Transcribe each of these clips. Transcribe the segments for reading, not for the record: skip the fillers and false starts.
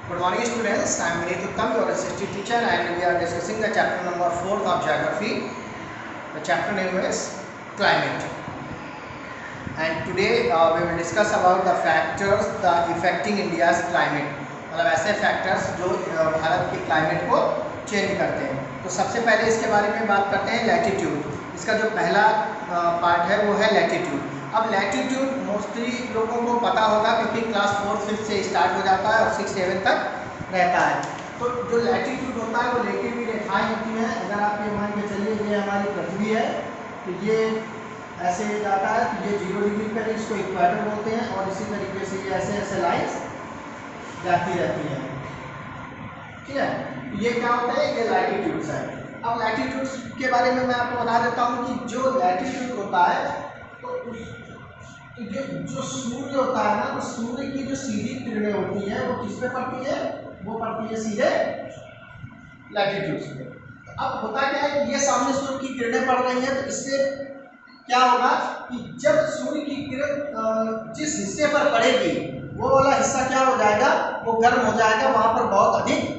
Good morning students, I am Vineet Uttam, your assistant teacher, and we are discussing the chapter number 4 of geography. The chapter name is climate, and today we will discuss about the factors that affecting India's climate. मतलब ऐसे factors जो भारत के climate को change करते हैं। तो सबसे पहले इसके बारे में बात करते हैं लैटिट्यूड। इसका जो पहला पार्ट है वो है लैटिट्यूड। अब लैटिट्यूड मोस्टली लोगों को पता होगा क्योंकि क्लास 4 5 से स्टार्ट हो जाता है और 6 7 तक रहता है। तो जो लैटिट्यूड होता है वो लेके भी रेखाएं होती हैं। अगर आप ये मान के चलिए ये हमारी पृथ्वी है तो ये ऐसे जाता है तो ये 0 डिग्री पर इसको इक्वेटर बोलते हैं और इसी तरीके से ये ऐसे ऐसे लाइन्स जाती रहती हैं। ठीक है, ये क्या होता है, ये लैटिट्यूड्स है। अब लैटिट्यूड्स के बारे में मैं आपको बता देता हूँ कि जो लैटिट्यूड होता है तो जो सूर्य होता है ना, तो सूर्य की जो सीधी किरणें होती हैं वो किस पे पड़ती है, वो पड़ती है सीधे लैटिट्यूड्स पे। अब होता क्या है कि ये सामने सूर्य की किरणें पड़ रही हैं तो इससे क्या होगा कि जब सूर्य की किरण जिस हिस्से पर पड़ेगी वो वाला हिस्सा क्या हो जाएगा, वो गर्म हो जाएगा, वहाँ पर बहुत अधिक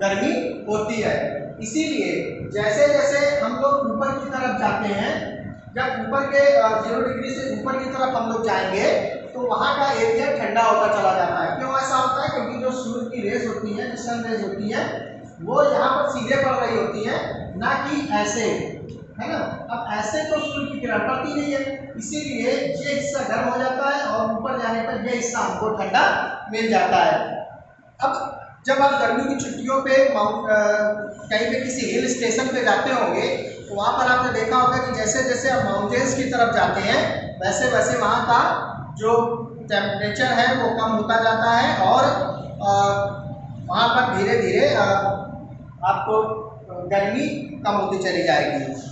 गर्मी होती है। इसीलिए जैसे जैसे हम लोग ऊपर की तरफ जाते हैं, जब ऊपर के 0 डिग्री से ऊपर की तरफ हम लोग जाएंगे तो वहाँ का एरिया ठंडा होता चला जाता है। क्यों ऐसा होता है, क्योंकि जो सूर्य की रेस होती है, जो सन रेस होती है, वो यहाँ पर सीधे पड़ रही होती है, ना कि ऐसे, है ना। अब ऐसे तो सूर्य की किरण पड़ती नहीं है, इसीलिए ये हिस्सा गर्म हो जाता है और ऊपर जाने पर यह हिस्सा हमको ठंडा मिल जाता है। अब जब आप गर्मी की छुट्टियों पे कहीं पे किसी हिल स्टेशन पे जाते होंगे तो वहाँ पर आपने देखा होगा कि जैसे जैसे आप माउंटेन्स की तरफ जाते हैं वैसे वैसे वहाँ का जो टेम्परेचर है वो कम होता जाता है और वहाँ पर धीरे धीरे आपको गर्मी कम होती चली जाएगी।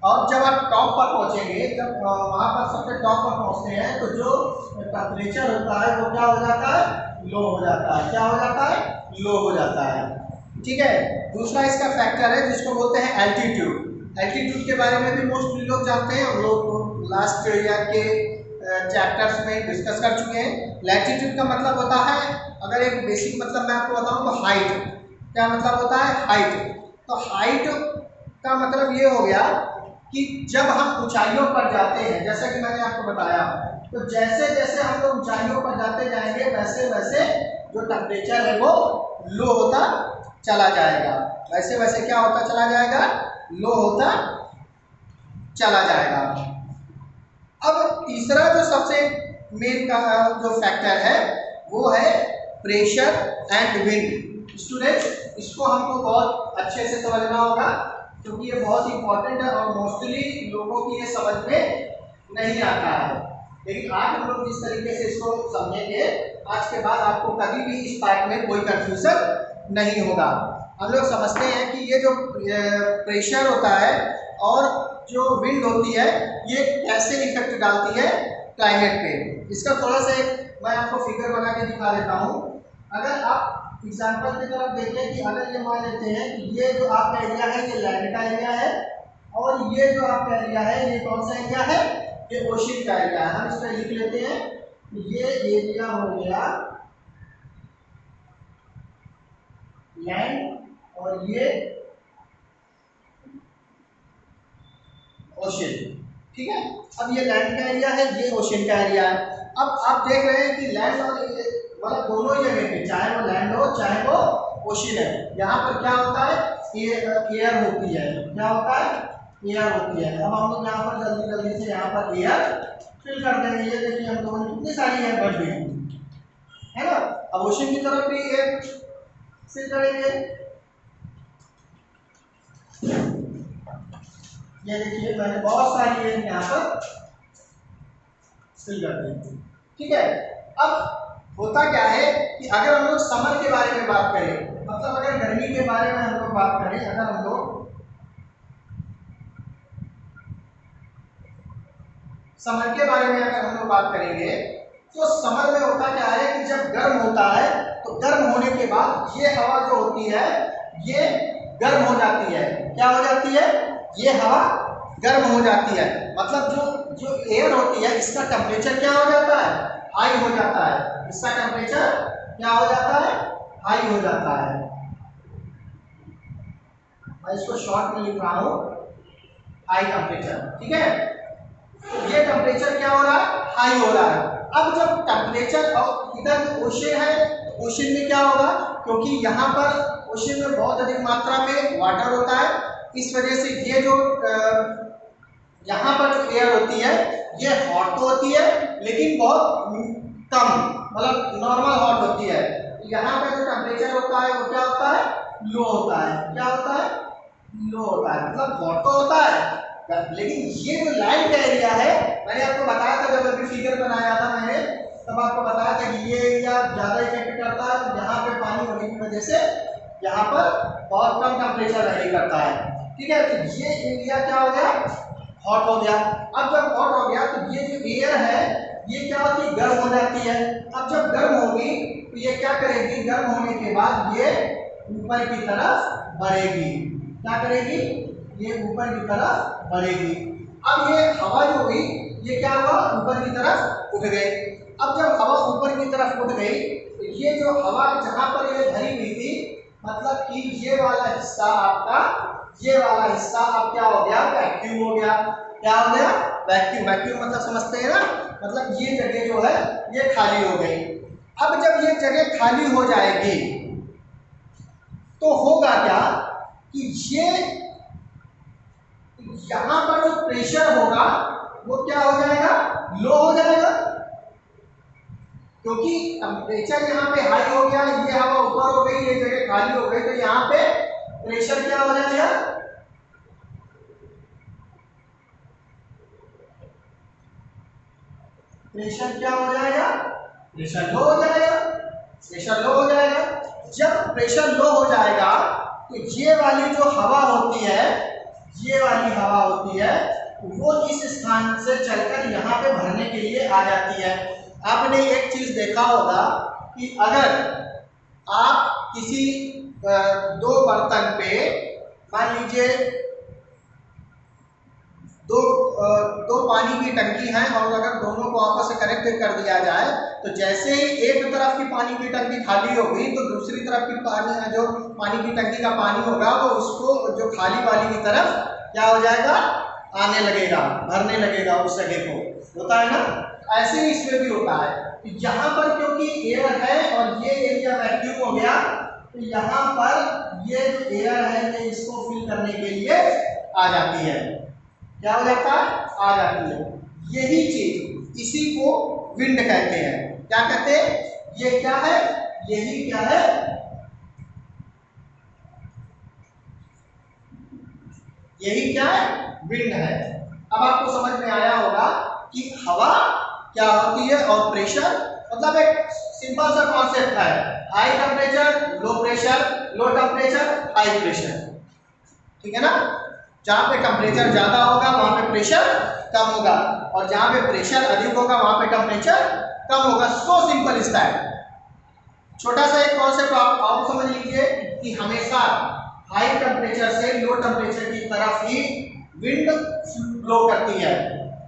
और जब आप टॉप पर पहुँचेंगे, जब वहाँ पर सबसे टॉप पर पहुँचते हैं तो जो टेम्परेचर होता है वो क्या हो जाता है, लो हो जाता है। क्या हो जाता है, लो हो जाता है। ठीक है, दूसरा इसका फैक्टर है जिसको बोलते हैं एल्टीट्यूड। एल्टीट्यूड के बारे में भी मोस्टली लोग जानते हैं, हम लोग लास्ट ईयर के चैप्टर्स में डिस्कस कर चुके हैं। लैटिट्यूड का मतलब होता है, अगर एक बेसिक मतलब मैं आपको बताऊं तो हाइट। क्या मतलब होता है, हाइट। तो हाइट का मतलब ये हो गया कि जब हम ऊंचाइयों पर जाते हैं, जैसा कि मैंने आपको बताया, तो जैसे जैसे हम लोग ऊंचाइयों पर जाते जाएंगे वैसे वैसे जो टेम्परेचर है वो लो होता चला जाएगा। वैसे वैसे क्या होता चला जाएगा, लो होता चला जाएगा। अब तीसरा जो सबसे मेन का जो फैक्टर है वो है प्रेशर एंड विंड। स्टूडेंट्स, इसको हमको बहुत अच्छे से समझना होगा क्योंकि ये बहुत इंपॉर्टेंट है और मोस्टली लोगों की ये समझ में नहीं आता है। लेकिन आज हम लोग जिस तरीके से इसको समझेंगे, आज के बाद आपको कभी भी इस पार्ट में कोई कंफ्यूजन नहीं होगा। हम लोग समझते हैं कि ये जो प्रेशर होता है और जो विंड होती है ये कैसे इफेक्ट डालती है क्लाइमेट पे। इसका थोड़ा सा मैं आपको फिगर बना के दिखा देता हूँ। अगर आप एग्जाम्पल की तरफ देखें कि अगर ये मान लेते हैं कि ये जो आपका एरिया है ये लैंड का एरिया है और ये जो आपका एरिया है ये कौन सा एरिया है, ये ओशन का एरिया है। हम इस पर लिख लेते हैं, ये एरिया हो गया लैंड और ये ओशन। ठीक है, अब ये लैंड का एरिया है, ये ओशन का एरिया है। अब आप देख रहे हैं कि लैंड और मतलब दोनों जगह पे, चाहे वो लैंड हो चाहे वो ओशन है, यहाँ पर क्या होता है, एयर होती है। क्या होता है, एयर होती है। अब हम लोग यहाँ पर जल्दी जल्दी से यहाँ पर एयर फिल कर देंगे। ये देखिए हम लोगों ने कितनी सारी एयर बढ़ गई है ना। अब ओशन की तरफ भी एयर फिल करेंगे। ये देखिए मैंने बहुत सारी एयर यहाँ पर फिल कर दी। ठीक है, अब होता क्या है कि अगर हम लोग समर के बारे में बात करें, मतलब अगर गर्मी के बारे में हम लोग बात करें, अगर हम लोग समर के बारे में अगर हम लोग बात करेंगे तो समर में होता क्या है कि जब गर्म होता है तो गर्म होने के बाद ये हवा जो होती है ये गर्म हो जाती है। क्या हो जाती है, ये हवा गर्म हो जाती है। मतलब जो एयर होती है इसका टेम्परेचर क्या हो जाता है, हाई हो जाता है। इसका टेम्परेचर क्या हो जाता है, हाई हो जाता है। मैं इसको शॉर्ट में लिख रहा हूं, हाई टेम्परेचर, ठीक है। ये टेम्परेचर क्या हो रहा है, हाई हो रहा है। अब जब टेम्परेचर, और इधर ओशन है, तो ओशन में क्या होगा, क्योंकि यहाँ पर ओशन में बहुत अधिक मात्रा में वाटर होता है, इस वजह से ये जो यहाँ पर जो एयर होती है ये हॉट तो होती है लेकिन बहुत कम, मतलब नॉर्मल हॉट होती है। यहाँ पे जो टेम्परेचर होता है वो क्या होता है, लो होता है। क्या होता है, लो होता है, मतलब हॉट तो होता है, लेकिन ये जो लाइट का एरिया है, मैंने आपको बताया था जब अभी फिगर बनाया था मैंने, तब आपको बताया था कि ये एरिया ज़्यादा इफेक्ट करता है, तो यहाँ पे पानी होने की वजह से यहाँ पर बहुत कम टेम्परेचर वेरी करता है, ठीक है। तो ये एरिया क्या हो गया, हॉट हो गया। अब जब हॉट हो गया तो ये जो एयर है ये क्या होती है, गर्म हो जाती है। अब जब गर्म होगी तो ये क्या करेगी, गर्म होने के बाद ये ऊपर की तरफ बढ़ेगी। क्या करेगी, ये ऊपर की तरफ बढ़ेगी। अब ये हवा जो हुई ये क्या हुआ, ऊपर की तरफ उठ गई। अब जब हवा ऊपर की तरफ उठ गई तो ये जो हवा जहां पर ये भरी हुई थी, मतलब कि ये वाला हिस्सा आपका, ये वाला हिस्सा अब क्या हो गया, वैक्यूम हो गया। क्या हो गया, वैक्यूम। वैक्यूम मतलब समझते हैं ना, मतलब ये जगह जो है ये खाली हो गई। अब जब ये जगह खाली हो जाएगी तो होगा क्या कि ये यहां पर जो प्रेशर होगा वो क्या हो जाएगा, लो हो जाएगा, क्योंकि टेम्परेचर यहाँ पे हाई हो गया, ये हवा ऊपर हो गई, ये जगह खाली हो गई, तो यहाँ पे प्रेशर क्या हो जाएगा, प्रेशर क्या हो जाएगा, प्रेशर लो हो जाएगा। प्रेशर लो हो जाएगा। जब प्रेशर लो हो जाएगा तो ये वाली जो हवा होती है, ये वाली हवा होती है, वो इस स्थान से चलकर यहाँ पे भरने के लिए आ जाती है। आपने एक चीज देखा होगा कि अगर आप किसी दो बर्तन पे, मान लीजिए दो पानी की टंकी है, और अगर दोनों को आपस में कनेक्ट कर दिया जाए तो जैसे ही एक तरफ की पानी की टंकी खाली होगी तो दूसरी तरफ की पानी, जो पानी की टंकी का पानी होगा वो उसको जो खाली वाली की तरफ क्या हो जाएगा, आने लगेगा, भरने लगेगा उस जगह को, होता है ना। ऐसे ही इसमें भी होता है, यहाँ पर क्योंकि एयर है और ये एरिया वैक्यूम हो गया, तो यहाँ पर ये जो एयर है ये इसको फिल करने के लिए आ जाती है। क्या हो जाता है, आ जाती है। यही चीज, इसी को विंड कहते हैं। क्या कहते हैं, ये क्या है, यही क्या है, यही क्या है, विंड है। अब आपको समझ में आया होगा कि हवा क्या होती है और प्रेशर, मतलब एक सिंपल सा कॉन्सेप्ट है, high temperature low pressure, low temperature high pressure, ठीक है ना। जहां पे टेम्परेचर ज्यादा होगा वहां पे प्रेशर कम होगा, और जहां पे प्रेशर अधिक होगा वहां पे टेम्परेचर कम होगा। So simple is that. छोटा सा एक कॉन्सेप्ट आप समझ लीजिए कि हमेशा हाई टेम्परेचर से लो टेम्परेचर की तरफ ही विंड ब्लो करती है,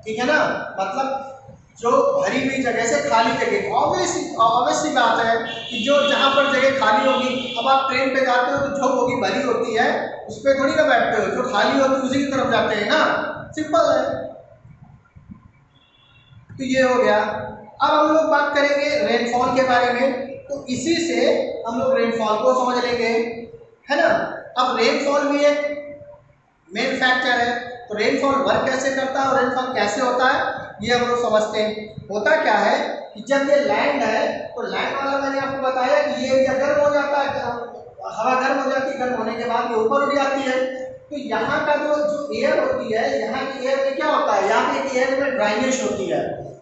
ठीक है ना। मतलब जो भरी हुई जगह से खाली जगह, ऑब्वियस सी बात है कि जो जहां पर जगह खाली होगी, अब आप ट्रेन पे जाते हो तो जो बोगी भरी होती है उस पर थोड़ी ना बैठते हो, जो खाली होती है उसी की तरफ जाते हैं ना, सिंपल है। तो ये हो गया। अब हम लोग बात करेंगे रेनफॉल के बारे में, तो इसी से हम लोग रेनफॉल को समझ लेंगे, है ना। अब रेनफॉल भी एक मेन फैक्टर है, तो रेनफॉल वर्क कैसे करता है और रेनफॉल कैसे होता है ये हम लोग समझते हैं। होता क्या है कि जब ये लैंड है तो लैंड वाला मैंने आपको बताया कि ये एरिया गर्म हो जाता है, हवा गर्म हो जाती है, गर्म होने के बाद ये ऊपर उठ जाती है। तो यहाँ का जो एयर होती है, यहाँ की एयर में क्या होता है, यहाँ पे एयर में ड्राइनेस होती है।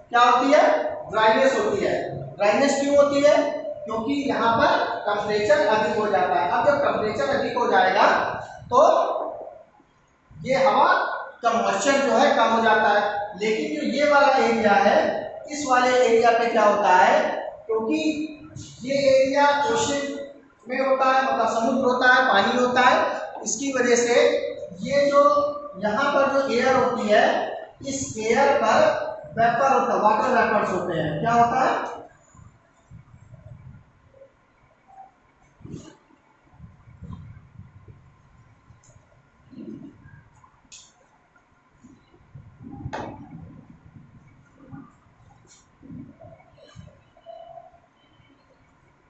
क्या होती है, ड्राइनेस होती है। ड्राइनेस क्यों होती है, क्योंकि यहाँ पर टेम्परेचर अधिक हो जाता है। अब जब टेम्परेचर अधिक हो जाएगा तो ये हवा का मॉइस्चर जो है कम हो जाता है। लेकिन जो ये वाला एरिया है, इस वाले एरिया पे क्या होता है, क्योंकि ये एरिया ओशन में होता है, मतलब समुद्र होता है, पानी होता है, इसकी वजह से ये जो यहाँ पर जो एयर होती है, इस एयर पर वेपर होता है, वाटर वेपर्स होते हैं। क्या होता है,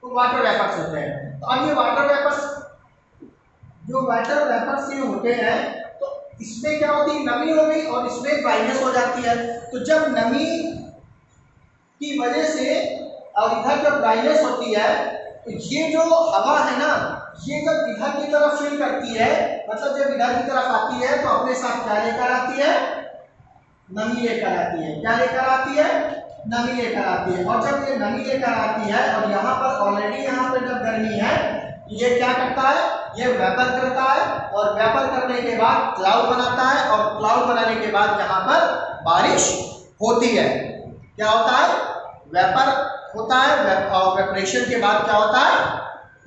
तो वाटर वेपर्स होते हैं। तो अब ये वाटर वेपर्स, जो वाटर वेपर्स ये होते हैं, तो इसमें क्या होती है, नमी हो गई और इसमें ड्राइनेस हो जाती है। तो जब नमी की वजह से और इधर जब ड्राइनेस होती है, तो ये जो हवा है ना, ये जब इधर की तरफ फिल करती है, मतलब जब इधर की तरफ आती है, तो अपने साथ क्या लेकर आती है, नमी लेकर आती है। क्या लेकर आती है, नमी लेकर आती है। और जब ये नमी लेकर आती है, और यहाँ पर ऑलरेडी यहाँ पर जब गर्मी है, ये क्या करता है, ये वेपर करता है, और वेपर करने के बाद क्लाउड बनाता है, और क्लाउड बनाने के बाद यहाँ पर बारिश होती है। क्या होता है, वेपर होता है, और वेपरेशन के बाद क्या होता है,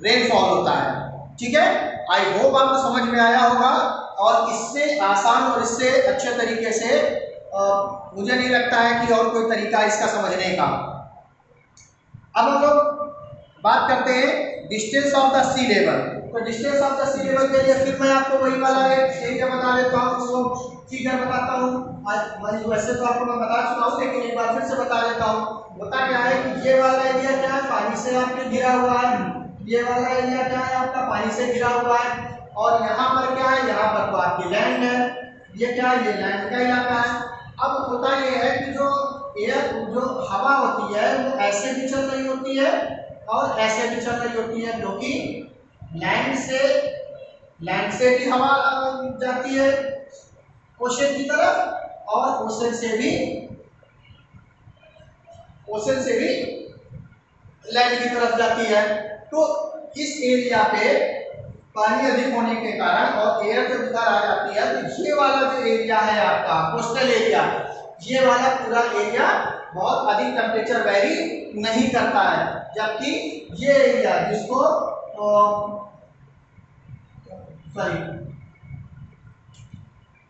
रेनफॉल होता है। ठीक है, आई होप आपको समझ में आया होगा। और इससे आसान और इससे अच्छे तरीके से मुझे नहीं लगता है कि और कोई तरीका इसका समझने का। अब हम लोग बात करते हैं distance of the sea level. तो distance of the sea level के लिए फिर मैं आपको वही वाला एक एरिया बता देता हूँ, वो फिगर बताता हूँ। वैसे तो आपको मैं बता चुका हूँ, लेकिन एक बार फिर से बता देता हूँ। होता क्या है कि ये वाला एरिया क्या है, पानी से आपके घिरा हुआ है। ये वाला एरिया क्या है, आपका पानी से घिरा हुआ है। और यहाँ पर क्या है, यहाँ पर तो आपकी लैंड है। ये क्या है, ये लैंड का इलाका है। अब होता ये है कि जो एयर, जो हवा होती है, वो ऐसे भी चल रही होती है और ऐसे भी चल रही होती है, क्योंकि लैंड से भी हवा जाती है ओशन की तरफ, और ओशन से भी लैंड की तरफ जाती है। तो इस एरिया पे पानी अधिक होने के कारण और एयर जब इधर आ जाती है, तो ये वाला जो एरिया है आपका कोस्टल एरिया, ये वाला पूरा एरिया बहुत अधिक टेम्परेचर वेरी नहीं करता है। जबकि ये एरिया जिसको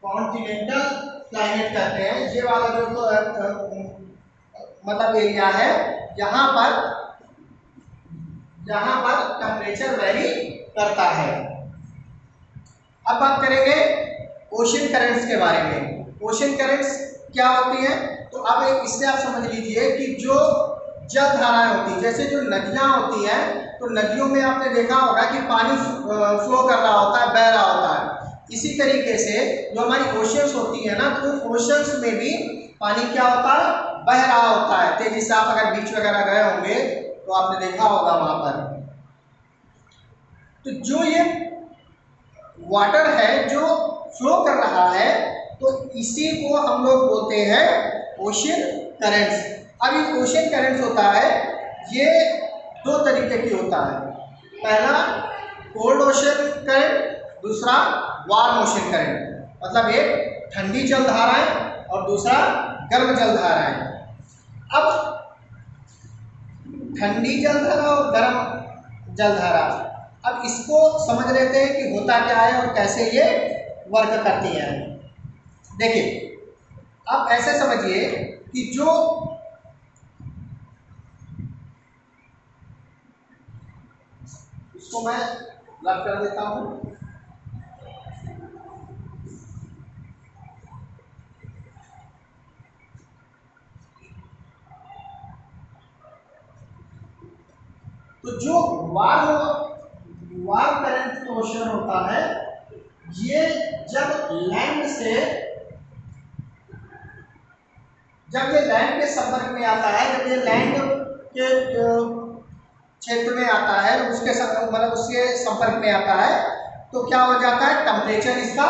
कॉन्टिनेंटल क्लाइमेट कहते हैं, ये वाला जो मतलब एरिया है, यहाँ पर टेम्परेचर वेरी करता है। अब बात करेंगे ओशन करंट्स के बारे में। ओशन करंट्स क्या होती हैं, तो अब इससे आप समझ लीजिए कि जो जल धाराएं होती हैं, जैसे जो नदियां होती हैं, तो नदियों में आपने देखा होगा कि पानी फ्लो कर रहा होता है, बह रहा होता है। इसी तरीके से जो हमारी ओशंस होती है ना, तो ओशंस में भी पानी क्या होता है, बह रहा होता है तेजी से। आप अगर बीच वगैरह गए होंगे तो आपने देखा होगा वहां पर। तो जो ये वाटर है जो फ्लो कर रहा है, तो इसी को हम लोग बोलते हैं ओशन करंट्स। अब ये ओशन करंट्स होता है, ये दो तरीके की होता है। पहला कोल्ड ओशन करंट, दूसरा वार्म ओशन करंट। मतलब एक ठंडी जल धाराएं और दूसरा गर्म जल धाराएं। अब ठंडी जल धारा और गर्म जल धारा, अब इसको समझ लेते हैं कि होता क्या है और कैसे ये वर्क करती है। देखिए, आप ऐसे समझिए कि जो इसको मैं रब कर देता हूं। तो जो वार्म करंट ओशन होता है, ये जब ये लैंड के संपर्क में आता है, जब ये लैंड के क्षेत्र में आता है, उसके संपर्क में आता है, तो क्या हो जाता है, टेम्परेचर इसका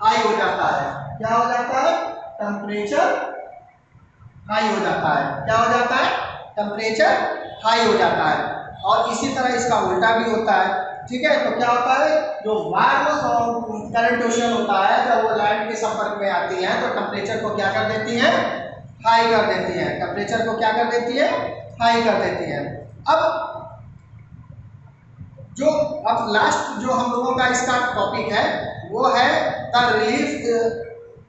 हाई हो जाता है। क्या हो जाता है, टेम्परेचर हाई हो जाता है। क्या हो जाता है, टेम्परेचर हाई हो जाता है। और इसी तरह इसका उल्टा भी होता है। ठीक है, तो क्या होता है, जो वार्म करंट ओशन होता है, जब वो लैंड के संपर्क में आती है, तो टेम्परेचर को क्या कर देती है, हाई कर देती है। टेम्परेचर को क्या कर देती है, हाई कर देती है। अब लास्ट जो हम लोगों का इसका टॉपिक है, वो है द रिलीफ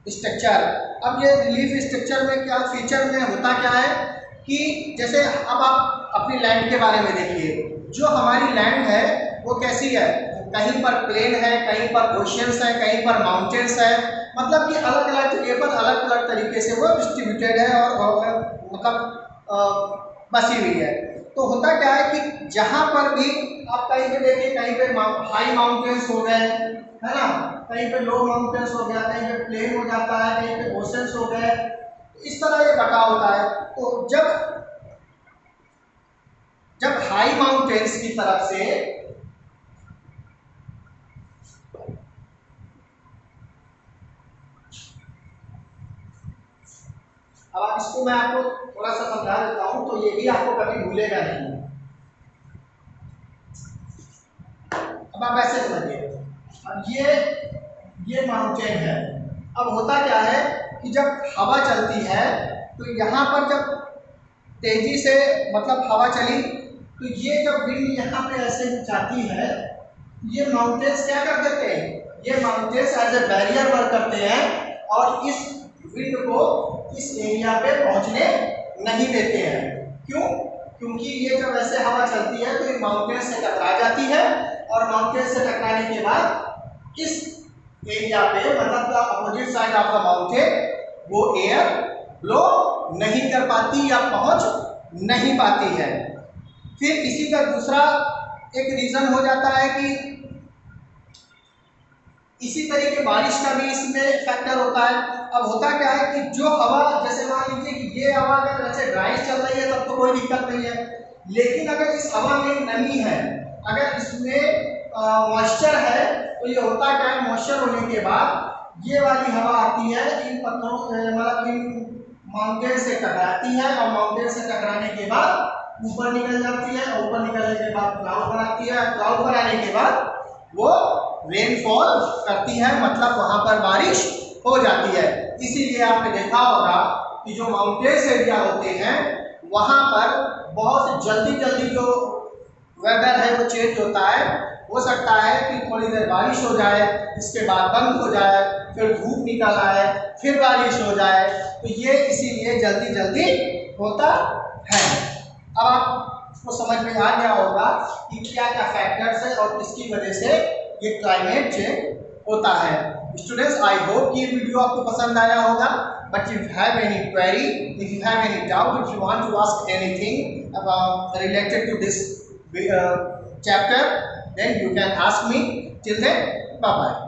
स्ट्रक्चर। अब ये रिलीफ स्ट्रक्चर में क्या फीचर में होता क्या है कि जैसे अब आप अपनी लैंड के बारे में देखिए, जो हमारी लैंड है वो कैसी है, कहीं पर प्लेन है, कहीं पर ओशियंस है, कहीं पर माउंटेन्स है। मतलब कि अलग अलग जगह पर अलग अलग तरीके से वो डिस्ट्रीब्यूटेड है और मतलब बसी हुई है। तो होता क्या है कि जहां पर भी आप कहीं पे देखिए, कहीं पे हाई माउंटेन्स हो गए, है ना, कहीं पे लो माउंटेन्स हो गया, कहीं पे प्लेन हो जाता है, कहीं पे ओशंस हो गए, इस तरह ये बटाव होता है। तो जब हाई माउंटेन्स की तरफ से अब इसको मैं आपको थोड़ा सा समझा देता हूं, तो ये भी आपको कभी भूलेगा नहीं। अब आप ऐसे समझिए, अब ये माउंटेन है। अब होता क्या है कि जब हवा चलती है तो यहाँ पर जब तेजी से मतलब हवा चली, तो ये जब विंड यहाँ पे ऐसे जाती है, ये माउंटेन्स क्या कर देते हैं, ये mountains as a barrier work करते हैं और इस विंड को इस एरिया पे पहुंचने नहीं देते हैं। क्यों? क्योंकि ये जब ऐसे हवा चलती है तो ये माउंटेन से टकरा जाती है और माउंटेन से टकराने के बाद इस एरिया पे मतलब the opposite side of the mountain वो एयर ब्लो नहीं कर पाती या पहुंच नहीं पाती है। फिर इसी का दूसरा एक रीजन हो जाता है कि इसी तरीके बारिश का भी इसमें फैक्टर होता है। अब होता क्या है कि जो हवा, जैसे मान लीजिए कि ये हवा अगर वैसे ड्राई चल रही है तब तो कोई दिक्कत नहीं है, लेकिन अगर इस हवा में नमी है, अगर इसमें मॉइस्चर है, तो ये होता क्या है, मॉइस्चर होने के बाद ये वाली हवा आती है, इन पत्थरों मतलब इन माउंटेन से टकराती है और माउंटेन से टकराने के बाद ऊपर निकल जाती है और ऊपर निकलने के बाद क्लाउड बनाती है। क्लाउड बनाने के बाद वो रेनफॉल करती है, मतलब वहां पर बारिश हो जाती है। इसीलिए आपने देखा होगा कि जो माउंटेन्स एरिया होते हैं वहां पर बहुत जल्दी जल्दी जो वेदर है वो चेंज होता है। हो सकता है कि थोड़ी देर बारिश हो जाए, इसके बाद बंद हो जाए, फिर धूप निकल आए, फिर बारिश हो जाए, तो ये इसीलिए जल्दी जल्दी होता है। अब आपको समझ में आ गया होगा कि क्या क्या फैक्टर्स है और किसकी वजह से ये क्लाइमेट चेंज होता है। स्टूडेंट्स, आई होप कि ये वीडियो आपको पसंद आया होगा। But if you have any query, if you have any doubt, if you want to ask anything about related to this chapter, then you can ask me. Till then, bye bye.